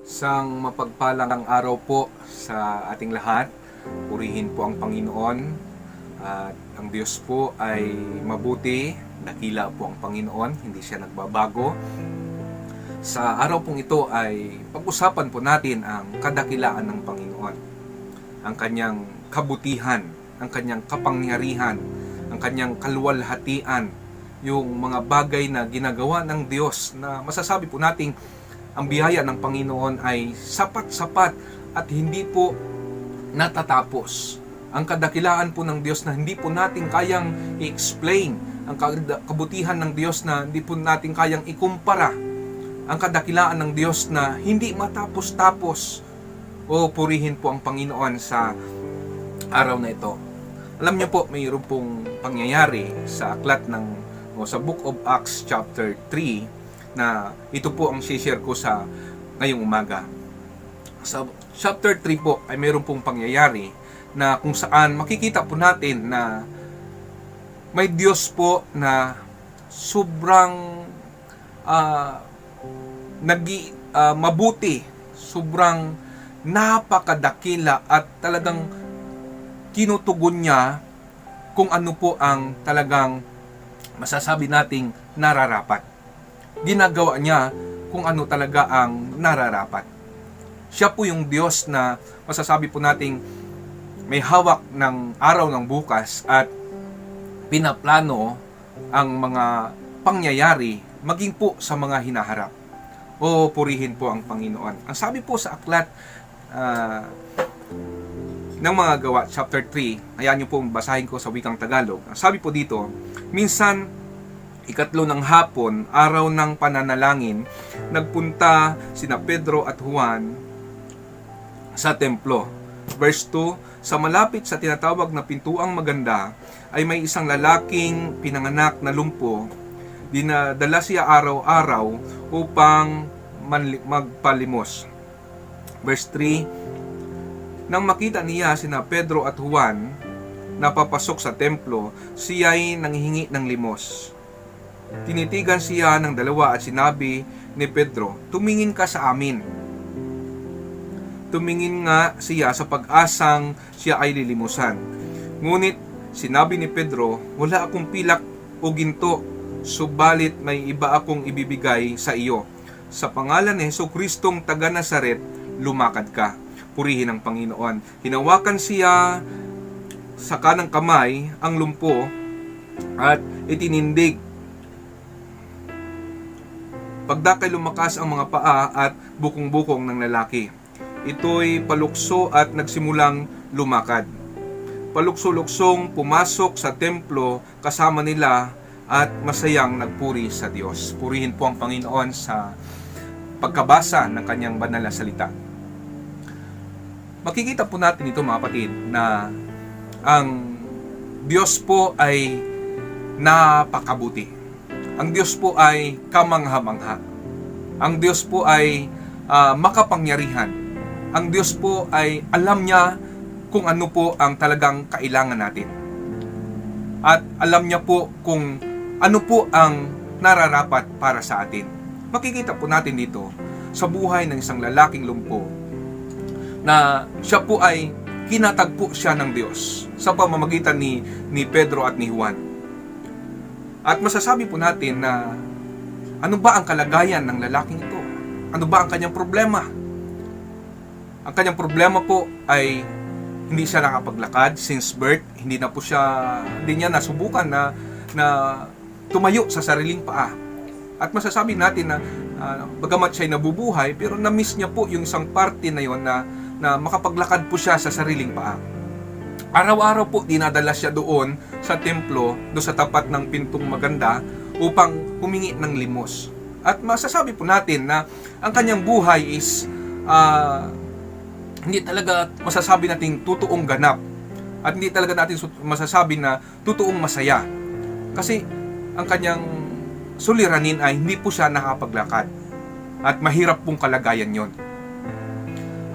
Isang mapagpalang araw po sa ating lahat. Purihin po ang Panginoon at ang Diyos po ay mabuti. Dakila po ang Panginoon, hindi siya nagbabago. Sa araw pong ito ay pag-usapan po natin ang kadakilaan ng Panginoon. Ang kanyang kabutihan, ang kanyang kapangyarihan, ang kanyang kaluwalhatian, yung mga bagay na ginagawa ng Diyos na masasabi po nating ang biyaya ng Panginoon ay sapat-sapat at hindi po natatapos. Ang kadakilaan po ng Diyos na hindi po natin kayang i-explain. Ang kabutihan ng Diyos na hindi po natin kayang ikumpara. Ang kadakilaan ng Diyos na hindi matapos-tapos. O purihin po ang Panginoon sa araw na ito. Alam niyo po, mayroon pong pangyayari sa aklat sa Book of Acts chapter 3 na ito po ang share ko sa ngayong umaga. Sa chapter 3 po ay mayroon pong pangyayari na kung saan makikita po natin na may Diyos po na sobrang mabuti, sobrang napakadakila at talagang tinutugon niya kung ano po ang talagang masasabi nating nararapat. Ginagawa niya kung ano talaga ang nararapat. Siya po yung Diyos na masasabi po nating may hawak ng araw ng bukas at pinaplano ang mga pangyayari maging po sa mga hinaharap. O purihin po ang Panginoon. Ang sabi po sa aklat ng mga gawa, chapter 3, hayaan niyo po basahin ko sa wikang Tagalog. Ang sabi po dito, minsan, ikatlo ng hapon, araw ng pananalangin, nagpunta sina Pedro at Juan sa templo. Verse 2, sa malapit sa tinatawag na pintuang maganda, ay may isang lalaking pinanganak na lumpo. Dinadala siya araw-araw upang magpalimos. Verse 3, nang makita niya sina Pedro at Juan napapasok sa templo, siya'y nanghihingi ng limos. Tinitigan siya ng dalawa at sinabi ni Pedro, tumingin ka sa amin. Tumingin nga siya sa pag-asang siya ay lilimusan. Ngunit sinabi ni Pedro, wala akong pilak o ginto, subalit may iba akong ibibigay sa iyo. Sa pangalan ni Jesucristong taga Nazaret, lumakad ka. Purihin ang Panginoon. Hinawakan siya sa kanang kamay ang lumpo at itinindig. Pagdakay lumakas ang mga paa at bukong-bukong ng lalaki. Ito'y palukso at nagsimulang lumakad. Palukso-luksong pumasok sa templo kasama nila at masayang nagpuri sa Diyos. Purihin po ang Panginoon sa pagkabasa ng kanyang banal na salita. Makikita po natin ito mga kapatid na ang Diyos po ay napakabuti. Ang Diyos po ay kamangha-mangha. Ang Diyos po ay makapangyarihan. Ang Diyos po ay alam niya kung ano po ang talagang kailangan natin. At alam niya po kung ano po ang nararapat para sa atin. Makikita po natin dito sa buhay ng isang lalaking lumpo na siya po ay kinatagpo siya ng Diyos sa pamamagitan ni Pedro at ni Juan. At masasabi po natin na ano ba ang kalagayan ng lalaking ito? Ano ba ang kanyang problema? Ang kanyang problema po ay hindi siya nakapaglakad since birth. Hindi niya nasubukan na tumayo sa sariling paa. At masasabi natin na bagamat siya'y nabubuhay, pero na-miss niya po yung isang parte na yon na makapaglakad po siya sa sariling paa. Araw-araw po dinadala siya doon sa templo, doon sa tapat ng pintong maganda upang humingi ng limos. At masasabi po natin na ang kanyang buhay is hindi talaga masasabi natin totoong ganap. At hindi talaga natin masasabi na totoong masaya. Kasi ang kanyang suliranin ay hindi po siya nakapaglakad. At mahirap pong kalagayan yon.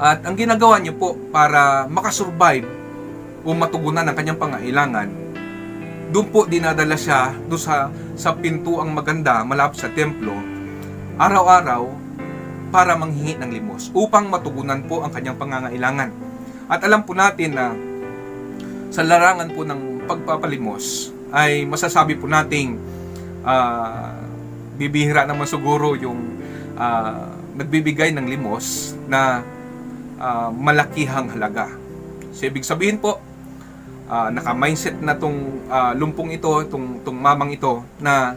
At ang ginagawa niyo po para makasurvive o matugunan ang kanyang pangailangan, doon po dinadala siya doon sa pintuang maganda malapit sa templo. Araw-araw para manghingi ng limos upang matugunan po ang kanyang pangangailangan. At alam po natin na sa larangan po ng pagpapalimos ay masasabi po nating bibihira naman siguro yung nagbibigay ng limos na malakihang halaga. So, ibig sabihin po, naka-mindset na tong lumpong ito, tong mamang ito, na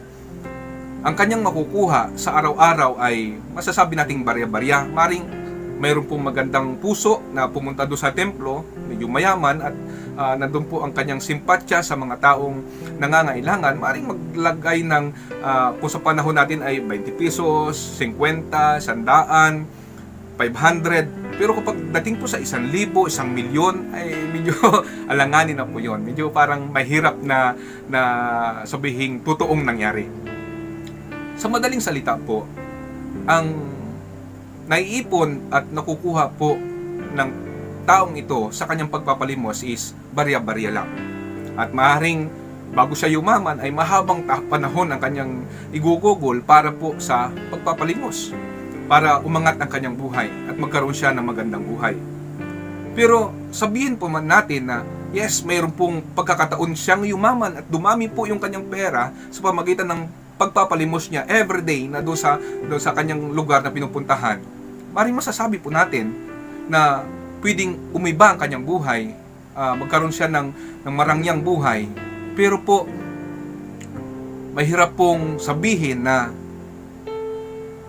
ang kanyang makukuha sa araw-araw ay masasabi nating barya-barya. Maring mayroon pong magandang puso na pumunta doon sa templo, medyo mayaman, at nandun po ang kanyang simpatya sa mga taong nangangailangan. Maring maglagay ng, kung sa panahon natin ay 20 pesos, 50, 100, 500. Pero kapag dating po sa 1,000, 1,000,000, ay medyo alanganin na po yun. Medyo parang mahirap na sabihing totoong nangyari. Sa madaling salita po, ang naiipon at nakukuha po ng taong ito sa kanyang pagpapalimos is barya-barya lang. At maaaring bago siya yumaman ay mahabang panahon ang kanyang igugugol para po sa pagpapalimos, para umangat ang kanyang buhay at magkaroon siya ng magandang buhay. Pero sabihin po man natin na yes, mayroon pong pagkakataon siyang yumaman at dumami po yung kanyang pera sa pamagitan ng pagpapalimos niya everyday na doon sa kanyang lugar na pinupuntahan. Maring masasabi po natin na pwedeng umiba ang kanyang buhay, magkaroon siya ng marangyang buhay. Pero po, mahirap pong sabihin na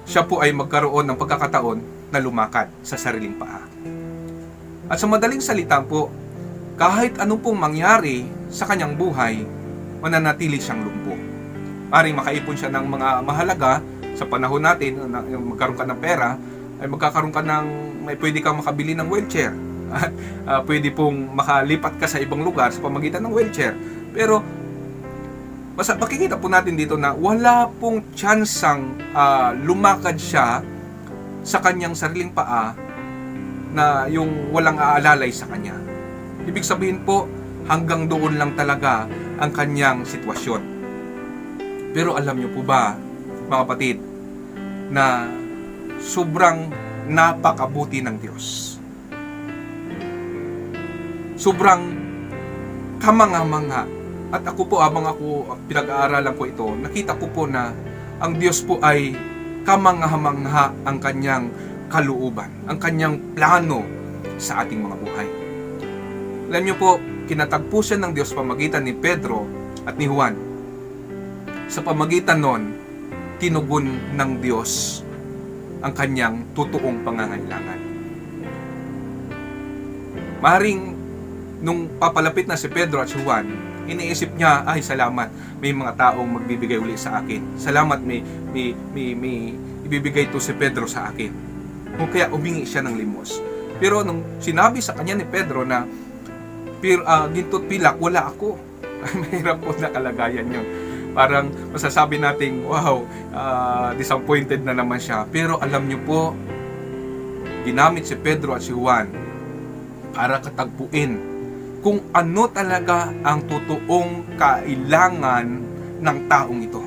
siya po ay magkaroon ng pagkakataon na lumakad sa sariling paa. At sa madaling salita po, kahit anong pong mangyari sa kanyang buhay, mananatili siyang lumpo. Maring makaipon siya ng mga mahalaga sa panahon natin, magkaroon ka ng pera, ay magkakaroon ka ng, pwede kang makabili ng wheelchair. At pwede pong makalipat ka sa ibang lugar sa pamagitan ng wheelchair. Pero makikita po natin dito na wala pong tsansang lumakad siya sa kanyang sariling paa na yung walang aalalay sa kanya. Ibig sabihin po, hanggang doon lang talaga ang kanyang sitwasyon. Pero alam niyo po ba, mga kapatid, na sobrang napakabuti ng Diyos. Sobrang kamangha-mangha. At ako po, habang ako pinag-aaralan ko ito, nakita ko po na ang Diyos po ay kamangha-mangha ang kanyang kalooban, ang kanyang plano sa ating mga buhay. Alam niyo po, kinatagpo siya ng Diyos pamagitan ni Pedro at ni Juan. Sa pamagitan nun, tinugon ng Diyos ang kanyang totoong pangangailangan. Maring nung papalapit na si Pedro at si Juan, iniisip niya, ay salamat, may mga taong magbibigay uli sa akin. Salamat, may ibibigay to si Pedro sa akin. O kaya umingi siya ng limos. Pero nung sinabi sa kanya ni Pedro na ginto't pilak, wala ako. Mahirap po na kalagayan yun. Parang masasabi nating, wow, disappointed na naman siya. Pero alam niyo po, ginamit si Pedro at si Juan para katagpuin kung ano talaga ang totoong kailangan ng taong ito.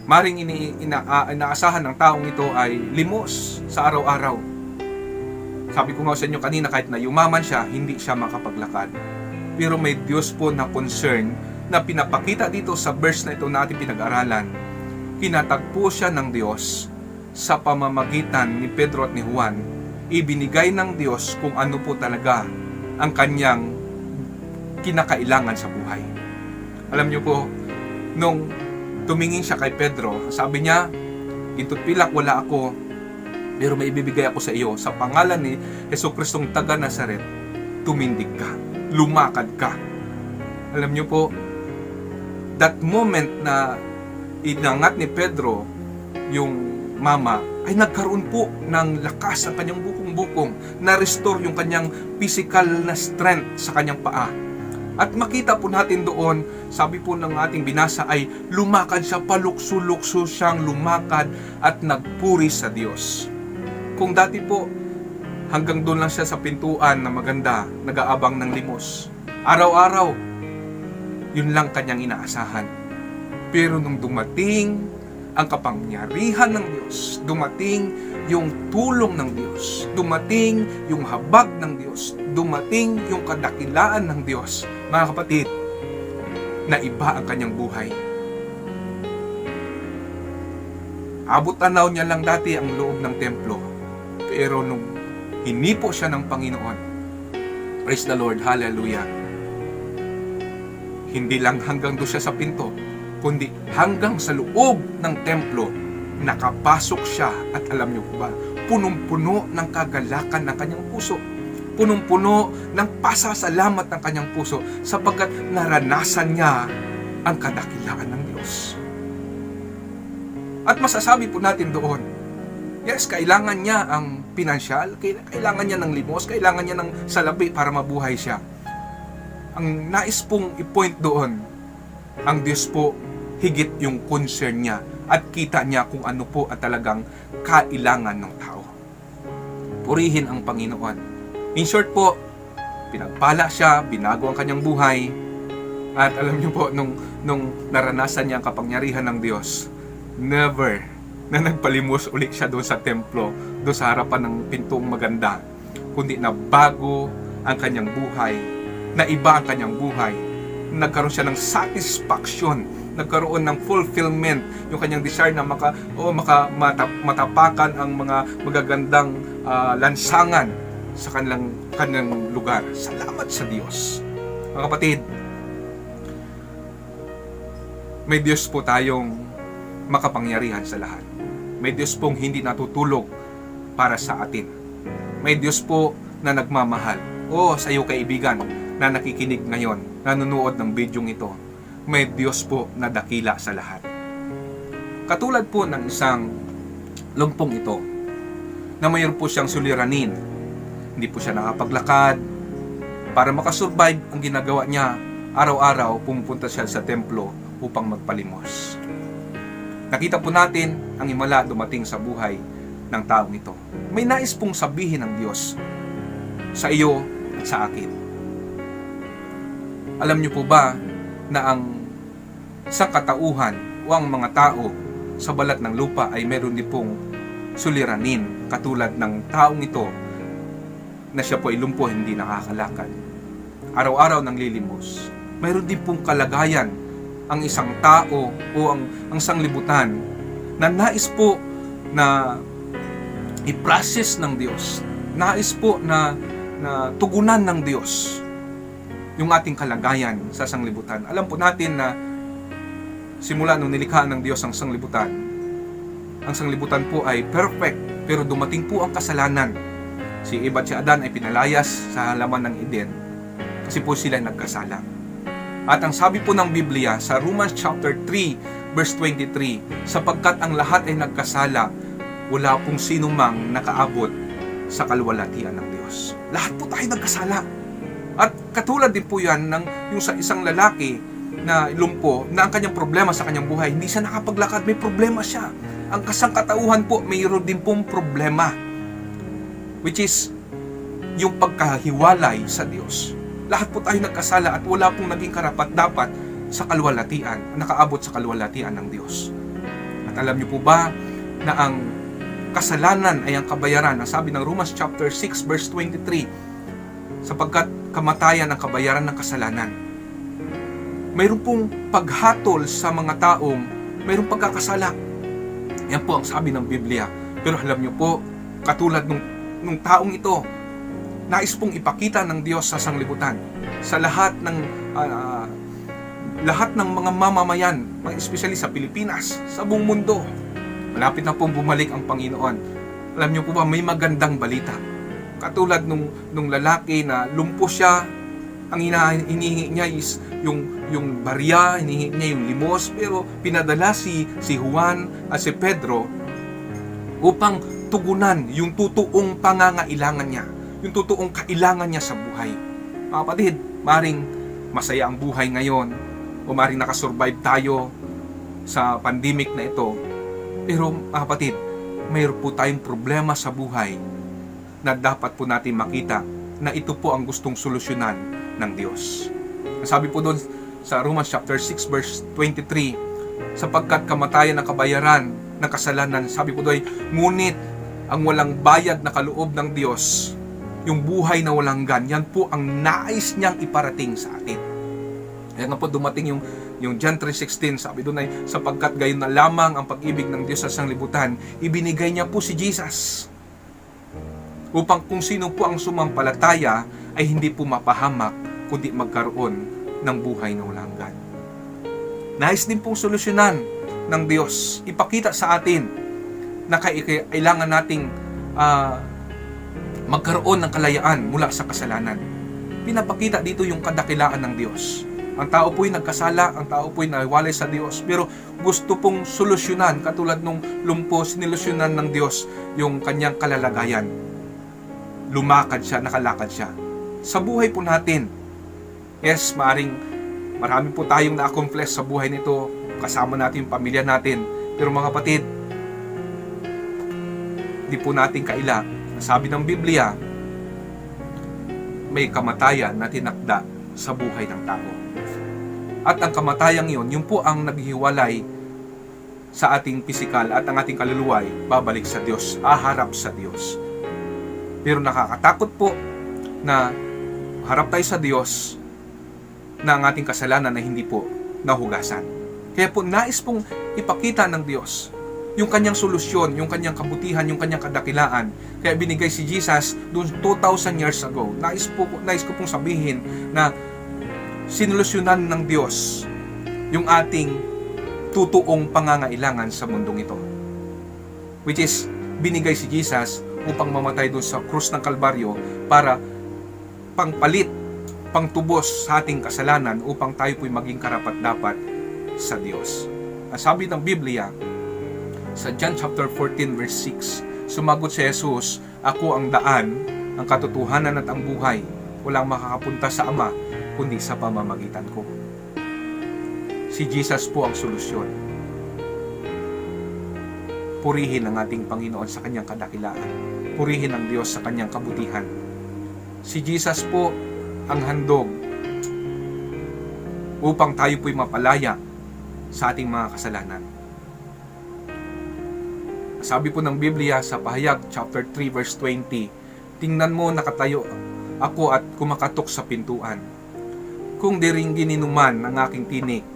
Maring inaasahan ng taong ito ay limos sa araw-araw. Sabi ko nga sa inyo kanina, kahit na yumaman siya, hindi siya makapaglakad. Pero may Diyos po na concern na pinapakita dito sa verse na ito na ating pinag-aralan. Kinatagpo siya ng Diyos sa pamamagitan ni Pedro at ni Juan. Ibinigay ng Diyos kung ano po talaga ang kanyang kinakailangan sa buhay. Alam niyo po, nung tumingin siya kay Pedro, sabi niya, ito't pilak, wala ako, pero may ibibigay ako sa iyo. Sa pangalan ni Jesucristong taga Nazaret, tumindig ka, lumakad ka. Alam niyo po, that moment na inangat ni Pedro yung mama, ay nagkaroon po ng lakas ang kanyang bukong-bukong, na-restore yung kanyang physical na strength sa kanyang paa. At makita po natin doon, sabi po ng ating binasa ay lumakad siya, palukso-lukso siyang lumakad at nagpuri sa Diyos. Kung dati po, hanggang doon lang siya sa pintuan na maganda, nag-aabang ng limos. Araw-araw, yun lang kanyang inaasahan. Pero nung dumating ang kapangyarihan ng Diyos, dumating yung tulong ng Diyos, dumating yung habag ng Diyos, dumating yung kadakilaan ng Diyos, mga kapatid, na iba ang kanyang buhay. Abot tanaw niya lang dati ang loob ng templo, pero nung hinipo siya ng Panginoon, praise the Lord, hallelujah, hindi lang hanggang doon siya sa pinto, kundi hanggang sa loob ng templo, nakapasok siya at alam niyo ba, punong-puno ng kagalakan ng kanyang puso. Punong-puno ng pasasalamat ng kanyang puso sapagkat naranasan niya ang kadakilaan ng Diyos. At masasabi po natin doon, yes, kailangan niya ang pinansyal, kailangan niya ng limos, kailangan niya ng salapi para mabuhay siya. Ang nais pong i-point doon, ang Diyos po, higit yung concern niya at kita niya kung ano po at talagang kailangan ng tao. Purihin ang Panginoon. In short po, pinagpala siya, binago ang kanyang buhay, at alam niyo po, nung naranasan niya ang kapangyarihan ng Diyos, never na nagpalimos ulit siya doon sa templo, doon sa harapan ng pintong maganda, kundi na bago ang kanyang buhay, na iba ang kanyang buhay, nagkaroon siya ng satisfaction, nagkaroon ng fulfillment, yung kanyang desire na matapakan ang mga magagandang lansangan sa kanilang lugar. Salamat sa Diyos. Mga kapatid, may Diyos po tayong makapangyarihan sa lahat. May Diyos pong hindi natutulog para sa atin. May Diyos po na nagmamahal. O sa iyo kaibigan na nakikinig ngayon, nanonood ng bidyong ito, may Diyos po na dakila sa lahat. Katulad po ng isang lumpong ito, na mayroon po siyang suliranin. Hindi po siya nakapaglakad. Para makasurvive, ang ginagawa niya, araw-araw pumupunta siya sa templo upang magpalimos. Nakita po natin ang himala dumating sa buhay ng taong ito. May nais pong sabihin ng Diyos sa iyo at sa akin. Alam niyo po ba na ang sa katauhan o ang mga tao sa balat ng lupa ay meron din pong suliranin katulad ng taong ito na siya po ay lumpo, hindi nakakalakad. Araw-araw nang lilimos. Meron din pong kalagayan ang isang tao o ang sanglibutan na nais po na i-process ng Diyos. Nais po na tugunan ng Diyos yung ating kalagayan sa sanglibutan. Alam po natin na simula nung nilikha ng Diyos ang sanglibutan po ay perfect, pero dumating po ang kasalanan. Si Eva at si Adan ay pinalayas sa halaman ng Eden kasi po sila nagkasala. At ang sabi po ng Biblia sa Romans chapter 3 verse 23, sapagkat ang lahat ay nagkasala, wala pong sino mang nakaabot sa kalwalhatian ng Diyos. Lahat po tayo nagkasala. At katulad din po yan ng yung sa isang lalaki na lumpo, na ang kanyang problema sa kanyang buhay, hindi siya nakapaglakad, may problema siya. Ang kasangkatauhan po, mayroon din pong problema, which is yung pagkahiwalay sa Diyos. Lahat po tayo nagkasala at wala pong naging karapat-dapat sa kalwalhatian, nakaabot sa kalwalhatian ng Diyos. At alam niyo po ba na ang kasalanan ay ang kabayaran? Ang sabi ng Romans chapter 6 verse 23, sapagkat kamatayan ang kabayaran ng kasalanan. Mayroon pong paghatol sa mga taong mayroong pagkakasala. Yan po ang sabi ng Biblia. Pero alam niyo po, katulad nung taong ito, nais pong ipakita ng Diyos sa sanglibutan, sa lahat ng mga mamamayan, especially sa Pilipinas, sa buong mundo. Malapit na pong bumalik ang Panginoon. Alam niyo po ba, may magandang balita. Katulad nung lalaki na lumpo siya, ang hinihingi niya is yung barya, hinihingi niya yung limos, pero pinadala si Juan at si Pedro upang tugunan yung totoong pangangailangan niya, yung totoong kailangan niya sa buhay. Mga kapatid, maring masaya ang buhay ngayon, o maring nakasurvive tayo sa pandemic na ito, pero mga kapatid, mayroon po tayong problema sa buhay na dapat po natin makita na ito po ang gustong solusyonan ng Diyos. Sabi po doon sa Romans chapter 6 verse 23, sapagkat kamatayan ang kabayaran ng kasalanan. Sabi po doon, ngunit ang walang bayad na kaloob ng Diyos, yung buhay na walang hanggan, yan po ang nais niyang iparating sa atin. Kaya nga po dumating yung John 3:16, sabi doon ay, sapagkat gayon na lamang ang pag-ibig ng Diyos sa sanglibutan, ibinigay niya po si Jesus. Upang kung sino po ang sumampalataya ay hindi po mapahamak, kundi magkaroon ng buhay na walang hanggan. Nais din pong solusyonan ng Diyos, ipakita sa atin na kailangan nating magkaroon ng kalayaan mula sa kasalanan. Pinapakita dito yung kadakilaan ng Diyos. Ang tao po'y nagkasala, ang tao po'y nahiwalay sa Diyos, pero gusto pong solusyonan, katulad nung lumpo, sinilusyonan ng Diyos yung kanyang kalalagayan. Lumakad siya, nakalakad siya. Sa buhay po natin, yes, marami po tayong na-accomplish sa buhay nito, kasama natin yung pamilya natin, pero mga kapatid, di po natin kaila. Sabi ng Biblia, may kamatayan na tinakda sa buhay ng tao. At ang kamatayang yun po ang naghihiwalay sa ating pisikal at ang ating kaluluwa ay babalik sa Diyos, aharap sa Diyos. Pero nakakatakot po na harap tayo sa Diyos na ang ating kasalanan na hindi po nahugasan. Kaya po nais pong ipakita ng Diyos yung kanyang solusyon, yung kanyang kabutihan, yung kanyang kadakilaan. Kaya binigay si Jesus doon 2,000 years ago. Nais ko pong sabihin na sinolusyonan ng Diyos yung ating tutuong pangangailangan sa mundong ito. Which is, binigay si Jesus upang mamatay doon sa krus ng Kalbaryo para pangpalit, pangtubos sa ating kasalanan upang tayo po'y maging karapat-dapat sa Diyos. Ang sabi ng Biblia, sa John chapter 14 verse 6, sumagot si Jesus, ako ang daan, ang katotohanan at ang buhay. Walang makakapunta sa Ama, kundi sa pamamagitan ko. Si Jesus po ang solusyon. Purihin ang ating Panginoon sa kanyang kadakilaan. Purihin ang Diyos sa kanyang kabutihan. Si Jesus po ang handog upang tayo po'y mapalaya sa ating mga kasalanan. Sabi po ng Biblia sa Pahayag chapter 3 verse 20, tingnan mo, nakatayo ako at kumakatok sa pintuan. Kung diringgin ninuman ang aking tinik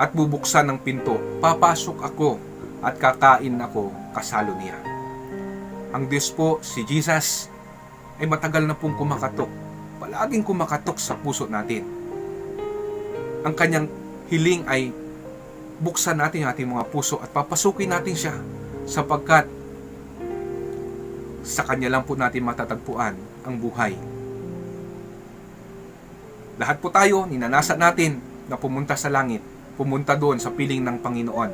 at bubuksan ng pinto, papasok ako at kakain ako kasalo niya. Ang Diyos po, si Jesus, ay matagal na pong kumakatok. Palaging kumakatok sa puso natin. Ang kanyang hiling ay buksan natin ang ating mga puso at papasukin natin siya sapagkat sa kanya lang po natin matatagpuan ang buhay. Lahat po tayo, ninanasa natin na pumunta sa langit, pumunta doon sa piling ng Panginoon.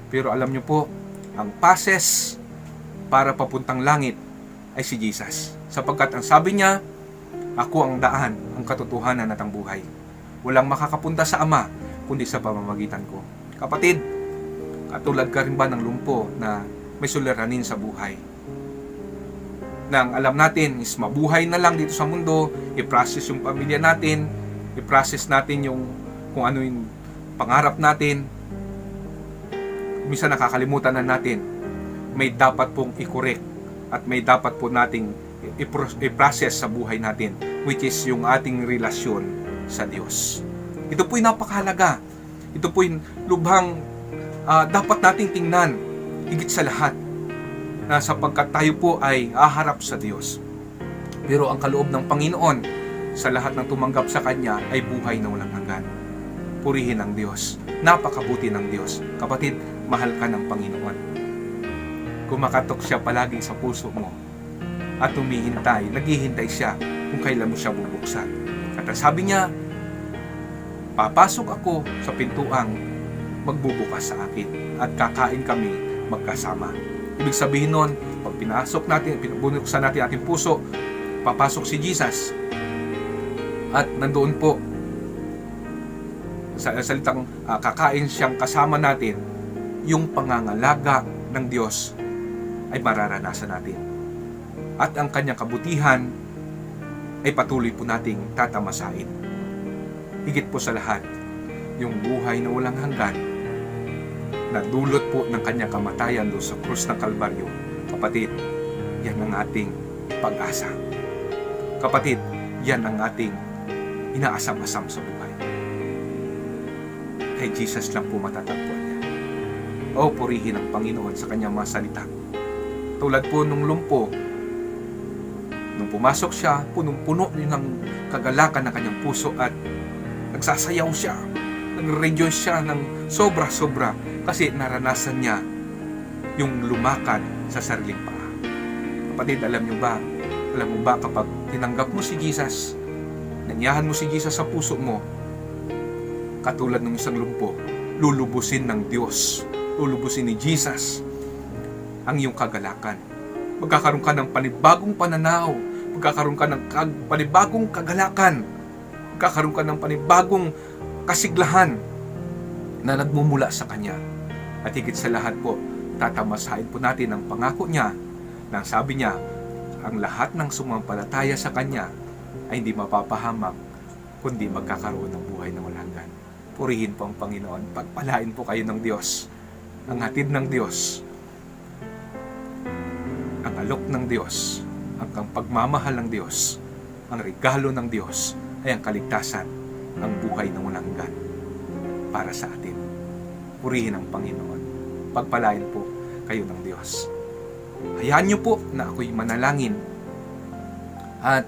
Pero alam niyo po, ang passes para papuntang langit ay si Jesus. Sapagkat ang sabi niya, ako ang daan, ang katotohanan at ang buhay. Walang makakapunta sa Ama, kundi sa pamamagitan ko. Kapatid, katulad ka rin ba ng lumpo na may suliranin sa buhay? Nang alam natin is mabuhay na lang dito sa mundo, i-process yung pamilya natin, i-process natin yung kung ano yung pangarap natin. Minsan nakakalimutan na natin, may dapat pong i-correct at may dapat po nating i-process sa buhay natin, which is yung ating relasyon sa Diyos. Ito po'y napakahalaga. Ito po'y lubhang dapat nating tingnan higit sa lahat na sapagkat tayo po ay aharap sa Diyos. Pero ang kaloob ng Panginoon sa lahat ng tumanggap sa Kanya ay buhay na walang hanggan. Purihin ang Diyos. Napakabuti ng Diyos. Kapatid, mahal ka ng Panginoon. Kumakatok siya palagi sa puso mo at humihintay, naghihintay siya kung kailan mo siya bubuksan. At sabi niya, papasok ako sa pintuang magbubukas sa akin at kakain kami magkasama. Ibig sabihin nun, pag pinasok natin, pinubuksan natin ating puso, papasok si Jesus. At nandoon po, sa salitang kakain siyang kasama natin, yung pangangalaga ng Diyos ay mararanasan natin. At ang kanyang kabutihan ay patuloy po nating tatamasain. Higit po sa lahat, yung buhay na walang hanggan na dulot po ng kanyang kamatayan doon sa krus ng Kalbaryo. Kapatid, yan ang ating pag-asa. Kapatid, yan ang ating inaasam-asam sa buhay. Kay Jesus lang po matatagpuan niya. O, purihin ang Panginoon sa kanyang mga salita. Tulad po nung lumpo, nung pumasok siya, punong-puno din ng kagalakan ng kanyang puso at nagsasayaw siya, nag-rejoice siya ng sobra-sobra kasi naranasan niya yung lumakad sa sariling paa. Kapatid, alam mo ba kapag tinanggap mo si Jesus, nanyahan mo si Jesus sa puso mo, katulad ng isang lumpo, lulubusin ng Diyos, lulubusin ni Jesus ang iyong kagalakan. Magkakaroon ka ng panibagong pananaw, magkakaroon ka ng panibagong kagalakan, magkakaroon ka ng panibagong kasiglahan na nagmumula sa Kanya. At higit sa lahat po, tatamasahin po natin ang pangako niya na sabi niya, ang lahat ng sumampalataya sa Kanya ay hindi mapapahamak, kundi magkakaroon ng buhay na walang hanggan. Purihin po ang Panginoon. Pagpalain po kayo ng Diyos. Ang hatid ng Diyos, ang alok ng Diyos, ang pagmamahal ng Diyos, ang regalo ng Diyos ay ang kaligtasan, ang buhay na walang hanggan para sa atin. Purihin ang Panginoon. Pagpalain po kayo ng Diyos. Hayaan niyo po na ako'y manalangin. At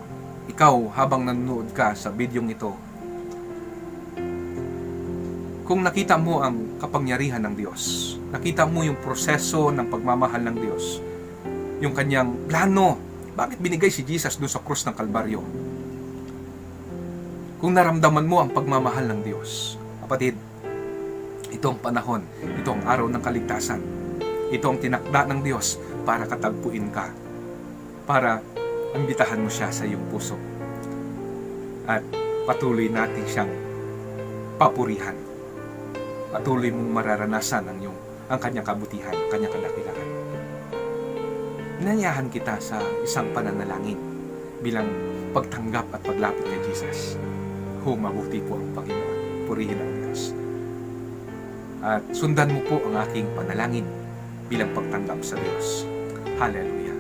ikaw, habang nanonood ka sa bidyong ito, kung nakita mo ang kapangyarihan ng Diyos, nakita mo yung proseso ng pagmamahal ng Diyos, yung kanyang plano, bakit binigay si Jesus doon sa krus ng Kalbaryo? Kung naramdaman mo ang pagmamahal ng Diyos, kapatid, ito ang panahon, ito ang araw ng kaligtasan, ito ang tinakda ng Diyos para katagpuin ka, para ambitahan mo siya sa iyong puso, at patuloy natin siyang papurihan. Patuloy mong mararanasan ang kanyang kabutihan, kanyang kadakilaan. Inanyahan kita sa isang pananalangin bilang pagtanggap at paglapit kay Jesus. Mabuti po ang Panginoon. Purihin ang Diyos. At sundan mo po ang aking panalangin bilang pagtanggap sa Diyos. Hallelujah.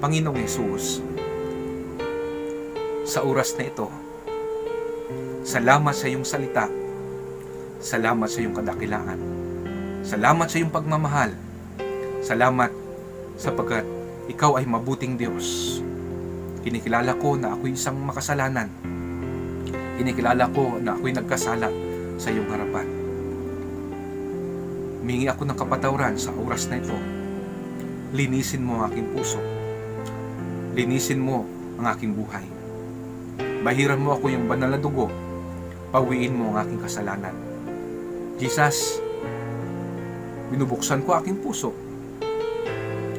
Panginoong Hesus, sa oras na ito, salamat sa iyong salita. Salamat sa iyong kadakilaan. Salamat sa iyong pagmamahal. Salamat sapagkat ikaw ay mabuting Diyos. Kinikilala ko na ako'y isang makasalanan. Kinikilala ko na ako'y nagkasala sa iyong harapan. Humingi ako ng kapatawaran sa oras na ito. Linisin mo ang aking puso. Linisin mo ang aking buhay. Bahiran mo ako yung banal na dugo. Pawiin mo ang aking kasalanan. Jesus, binubuksan ko aking puso.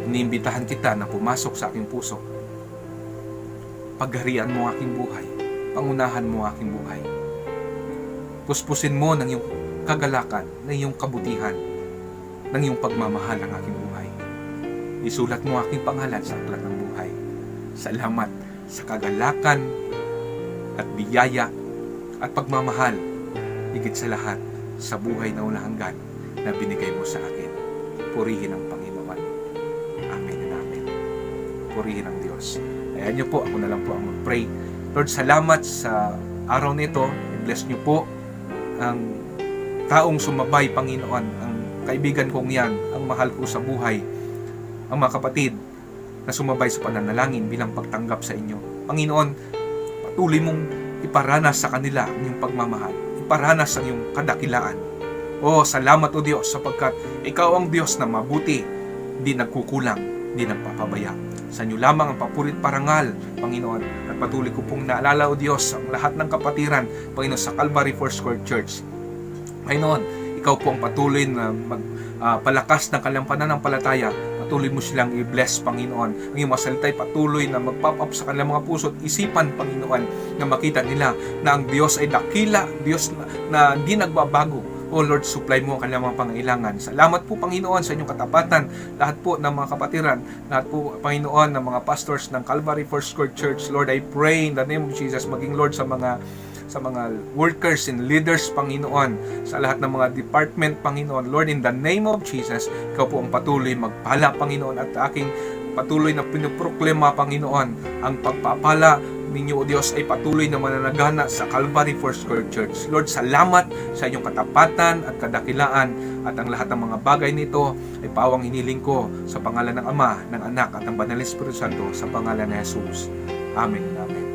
Iniimbitahan kita na pumasok sa aking puso. Pagharian mo ang aking buhay. Pangunahan mo ang aking buhay. Puspusin mo ng iyong kagalakan, ng iyong kabutihan, ng iyong pagmamahal ang aking buhay. Isulat mo ang aking pangalan sa aklat ng buhay. Salamat sa kagalakan at biyaya at pagmamahal, higit sa lahat, sa buhay na walang hanggan na binigay mo sa akin. Purihin ang Panginoon. Amen and amen. Purihin ang Diyos. Ayan niyo po, ako na lang po ang mag-pray. Lord, salamat sa araw nito. I-bless niyo po ang taong sumabay, Panginoon, ang kaibigan kong yan, ang mahal ko sa buhay, ang mga kapatid na sumabay sa pananalangin bilang pagtanggap sa inyo. Panginoon, patuloy mong iparanas sa kanila ang iyong pagmamahal. Iparanas ang iyong kadakilaan. Salamat o Diyos sapagkat ikaw ang Diyos na mabuti, hindi nagkukulang, hindi nagpapabaya. Sa inyo lamang ang papurit parangal, Panginoon. At patuloy ko pong naalala o Diyos ang lahat ng kapatiran, Panginoon, sa Calvary Foursquare Church. Panginoon, ikaw po ang patuloy na magpalakas ng kanilang pananampalataya. Patuloy mo silang i-bless, Panginoon. Ang iyong mga salita ay patuloy na mag-pop up sa kanilang mga puso at isipan, Panginoon, na makita nila na ang Diyos ay dakila, Diyos na hindi nagbabago. Lord, supply mo ang kanilang mga pangailangan. Salamat po, Panginoon, sa inyong katapatan. Lahat po ng mga kapatiran, lahat po, Panginoon, ng mga pastors ng Calvary Foursquare Church. Lord, I pray in the name of Jesus, maging Lord sa mga sa mga workers and leaders, Panginoon, sa lahat ng mga department, Panginoon. Lord, in the name of Jesus, Ikaw po ang patuloy magpala, Panginoon, at aking patuloy na pinuproklema, Panginoon, ang pagpapala ninyo, O Diyos, ay patuloy na mananagana sa Calvary Foursquare Church. Lord, salamat sa inyong katapatan at kadakilaan, at ang lahat ng mga bagay nito ay pawang hiniling ko sa pangalan ng Ama, ng Anak, at ng Banal na Espiritu Santo, sa pangalan ni Jesus. Amen. Amen.